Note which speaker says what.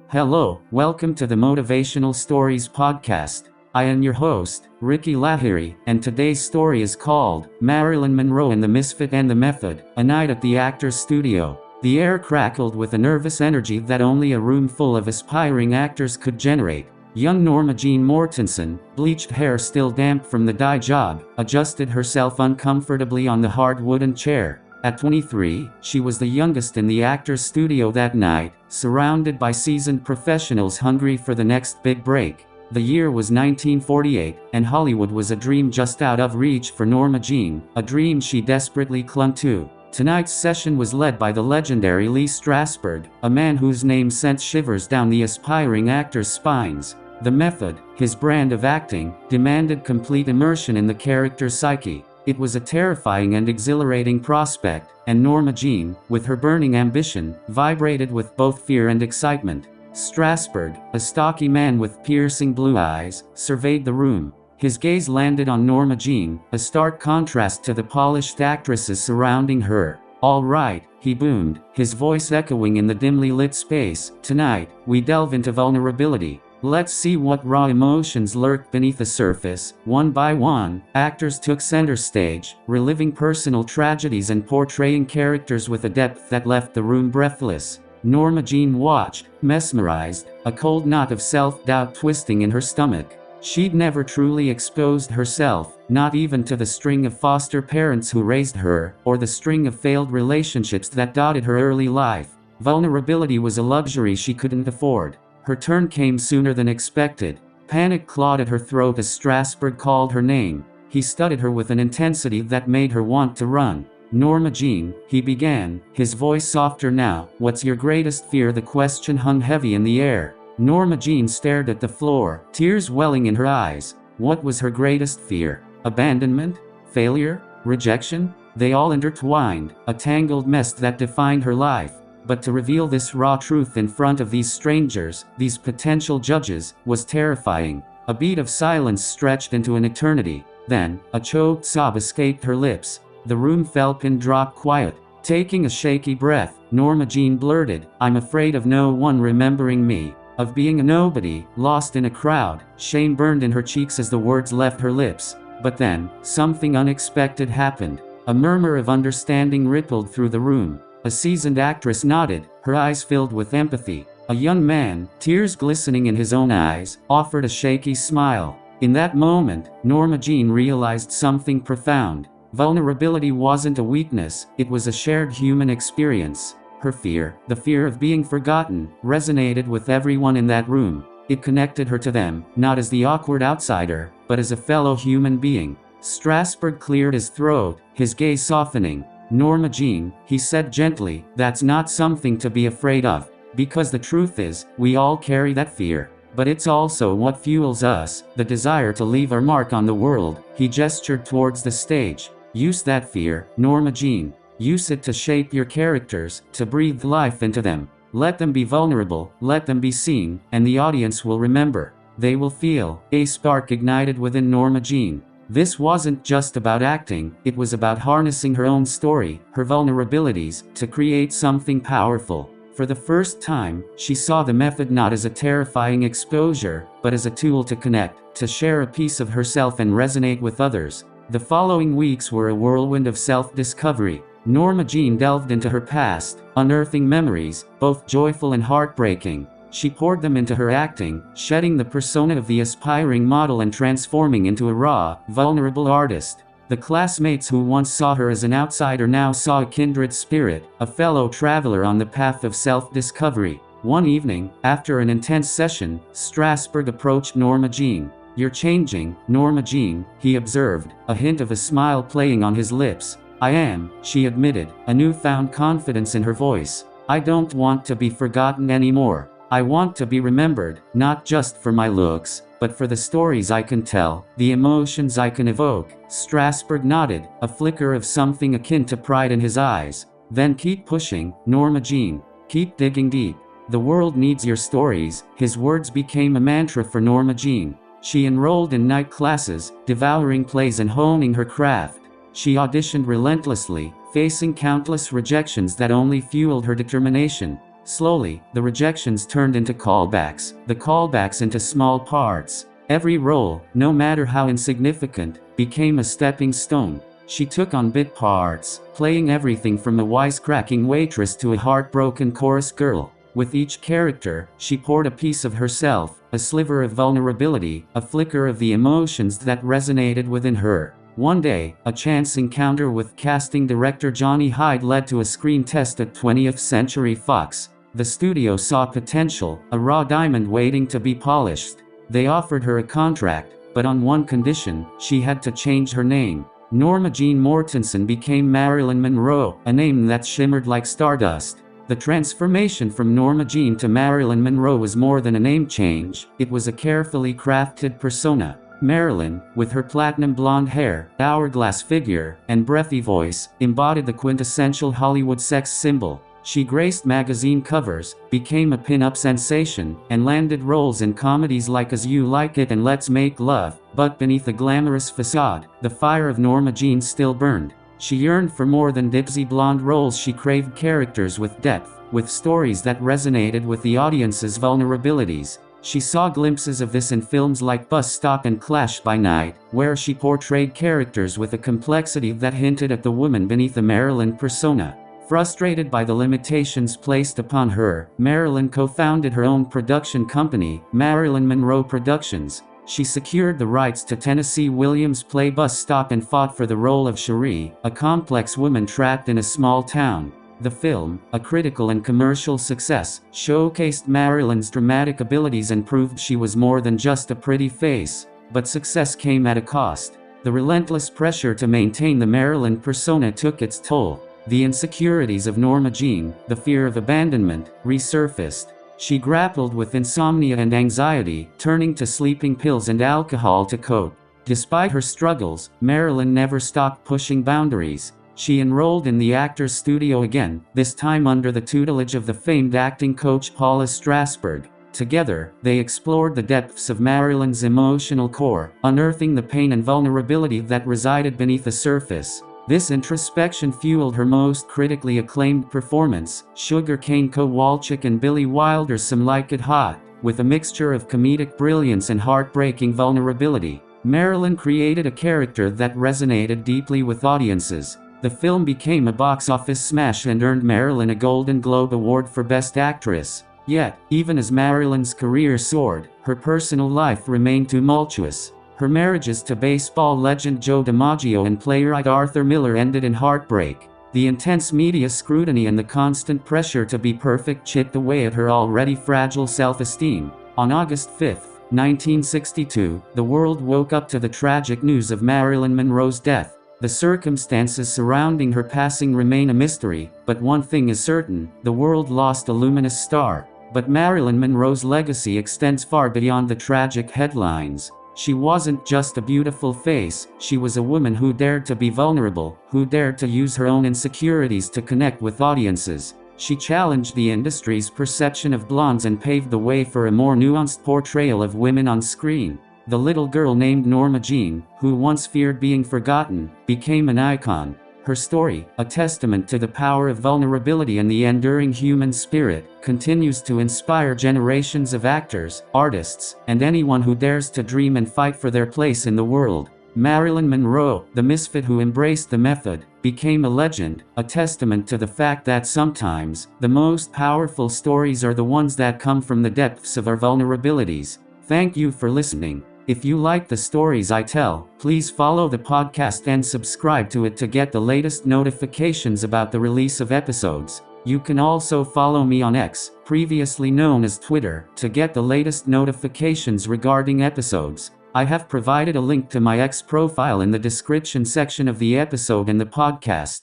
Speaker 1: Hello, welcome to the Motivational Stories podcast. I am your host, Ricky Lahiri, and today's story is called Marilyn Monroe and the Misfit and the Method, a night at the actor's studio. The air crackled with a nervous energy that only a room full of aspiring actors could generate. Young Norma Jeane Mortenson, bleached hair still damp from the dye job, adjusted herself uncomfortably on the hard wooden chair. At 23, she was the youngest in the actor's studio that night, surrounded by seasoned professionals hungry for the next big break. The year was 1948, and Hollywood was a dream just out of reach for Norma Jeane, a dream she desperately clung to. Tonight's session was led by the legendary Lee Strasberg, a man whose name sent shivers down the aspiring actors' spines. The method, his brand of acting, demanded complete immersion in the character's psyche. It was a terrifying and exhilarating prospect, and Norma Jeane, with her burning ambition, vibrated with both fear and excitement. Strasberg, a stocky man with piercing blue eyes, surveyed the room. His gaze landed on Norma Jeane, a stark contrast to the polished actresses surrounding her. "All right," he boomed, his voice echoing in the dimly lit space. "Tonight, we delve into vulnerability. Let's see what raw emotions lurk beneath the surface." One by one, actors took center stage, reliving personal tragedies and portraying characters with a depth that left the room breathless. Norma Jeane watched, mesmerized, a cold knot of self-doubt twisting in her stomach. She'd never truly exposed herself, not even to the string of foster parents who raised her, or the string of failed relationships that dotted her early life. Vulnerability was a luxury she couldn't afford. Her turn came sooner than expected. Panic clawed at her throat as Strasberg called her name. He studied her with an intensity that made her want to run. "Norma Jeane," he began, his voice softer now, "what's your greatest fear?" The question hung heavy in the air. Norma Jeane stared at the floor, tears welling in her eyes. What was her greatest fear? Abandonment? Failure? Rejection? They all intertwined, a tangled mess that defined her life. But to reveal this raw truth in front of these strangers, these potential judges, was terrifying. A beat of silence stretched into an eternity. Then, a choked sob escaped her lips. The room fell pin-drop quiet. Taking a shaky breath, Norma Jeane blurted, "I'm afraid of no one remembering me. Of being a nobody, lost in a crowd." Shame burned in her cheeks as the words left her lips. But then, something unexpected happened. A murmur of understanding rippled through the room. A seasoned actress nodded, her eyes filled with empathy. A young man, tears glistening in his own eyes, offered a shaky smile. In that moment, Norma Jeane realized something profound. Vulnerability wasn't a weakness, it was a shared human experience. Her fear, the fear of being forgotten, resonated with everyone in that room. It connected her to them, not as the awkward outsider, but as a fellow human being. Strasberg cleared his throat, his gaze softening. "Norma Jeane," he said gently, "that's not something to be afraid of. Because the truth is, we all carry that fear. But it's also what fuels us, the desire to leave our mark on the world." He gestured towards the stage. "Use that fear, Norma Jeane. Use it to shape your characters, to breathe life into them. Let them be vulnerable, let them be seen, and the audience will remember. They will feel." A spark ignited within Norma Jeane. This wasn't just about acting, it was about harnessing her own story, her vulnerabilities, to create something powerful. For the first time, she saw the method not as a terrifying exposure, but as a tool to connect, to share a piece of herself and resonate with others. The following weeks were a whirlwind of self-discovery. Norma Jeane delved into her past, unearthing memories, both joyful and heartbreaking. She poured them into her acting, shedding the persona of the aspiring model and transforming into a raw, vulnerable artist. The classmates who once saw her as an outsider now saw a kindred spirit, a fellow traveler on the path of self-discovery. One evening, after an intense session, Strasberg approached Norma Jeane. "You're changing, Norma Jeane," he observed, a hint of a smile playing on his lips. "I am," she admitted, a newfound confidence in her voice. "I don't want to be forgotten anymore. I want to be remembered, not just for my looks, but for the stories I can tell, the emotions I can evoke." Strasberg nodded, a flicker of something akin to pride in his eyes. "Then keep pushing, Norma Jeane. Keep digging deep. The world needs your stories." His words became a mantra for Norma Jeane. She enrolled in night classes, devouring plays and honing her craft. She auditioned relentlessly, facing countless rejections that only fueled her determination. Slowly, the rejections turned into callbacks, the callbacks into small parts. Every role, no matter how insignificant, became a stepping stone. She took on bit parts, playing everything from a wisecracking waitress to a heartbroken chorus girl. With each character, she poured a piece of herself, a sliver of vulnerability, a flicker of the emotions that resonated within her. One day, a chance encounter with casting director Johnny Hyde led to a screen test at 20th Century Fox. The studio saw potential, a raw diamond waiting to be polished. They offered her a contract, but on one condition: she had to change her name. Norma Jeane Mortenson became Marilyn Monroe, a name that shimmered like stardust. The transformation from Norma Jeane to Marilyn Monroe was more than a name change, it was a carefully crafted persona. Marilyn, with her platinum blonde hair, hourglass figure, and breathy voice, embodied the quintessential Hollywood sex symbol. She graced magazine covers, became a pin-up sensation, and landed roles in comedies like As You Like It and Let's Make Love. But beneath the glamorous facade, the fire of Norma Jeane still burned. She yearned for more than ditzy blonde roles. She craved characters with depth, with stories that resonated with the audience's vulnerabilities. She saw glimpses of this in films like Bus Stop and Clash by Night, where she portrayed characters with a complexity that hinted at the woman beneath the Marilyn persona. Frustrated by the limitations placed upon her, Marilyn co-founded her own production company, Marilyn Monroe Productions. She secured the rights to Tennessee Williams' play Bus Stop and fought for the role of Cherie, a complex woman trapped in a small town. The film, a critical and commercial success, showcased Marilyn's dramatic abilities and proved she was more than just a pretty face. But success came at a cost. The relentless pressure to maintain the Marilyn persona took its toll. The insecurities of Norma Jeane, the fear of abandonment, resurfaced. She grappled with insomnia and anxiety, turning to sleeping pills and alcohol to cope. Despite her struggles, Marilyn never stopped pushing boundaries. She enrolled in the Actors Studio again, this time under the tutelage of the famed acting coach Lee Strasberg. Together, they explored the depths of Marilyn's emotional core, unearthing the pain and vulnerability that resided beneath the surface. This introspection fueled her most critically acclaimed performance, Sugar Cane Kowalczyk and Billy Wilder's Some Like It Hot. With a mixture of comedic brilliance and heartbreaking vulnerability, Marilyn created a character that resonated deeply with audiences. The film became a box office smash and earned Marilyn a Golden Globe Award for Best Actress. Yet, even as Marilyn's career soared, her personal life remained tumultuous. Her marriages to baseball legend Joe DiMaggio and playwright Arthur Miller ended in heartbreak. The intense media scrutiny and the constant pressure to be perfect chipped away at her already fragile self-esteem. On August 5, 1962, the world woke up to the tragic news of Marilyn Monroe's death. The circumstances surrounding her passing remain a mystery, but one thing is certain: the world lost a luminous star. But Marilyn Monroe's legacy extends far beyond the tragic headlines. She wasn't just a beautiful face, she was a woman who dared to be vulnerable, who dared to use her own insecurities to connect with audiences. She challenged the industry's perception of blondes and paved the way for a more nuanced portrayal of women on screen. The little girl named Norma Jeane, who once feared being forgotten, became an icon. Her story, a testament to the power of vulnerability and the enduring human spirit, continues to inspire generations of actors, artists, and anyone who dares to dream and fight for their place in the world. Marilyn Monroe, the misfit who embraced the method, became a legend, a testament to the fact that sometimes, the most powerful stories are the ones that come from the depths of our vulnerabilities. Thank you for listening. If you like the stories I tell, please follow the podcast and subscribe to it to get the latest notifications about the release of episodes. You can also follow me on X, previously known as Twitter, to get the latest notifications regarding episodes. I have provided a link to my X profile in the description section of the episode and the podcast.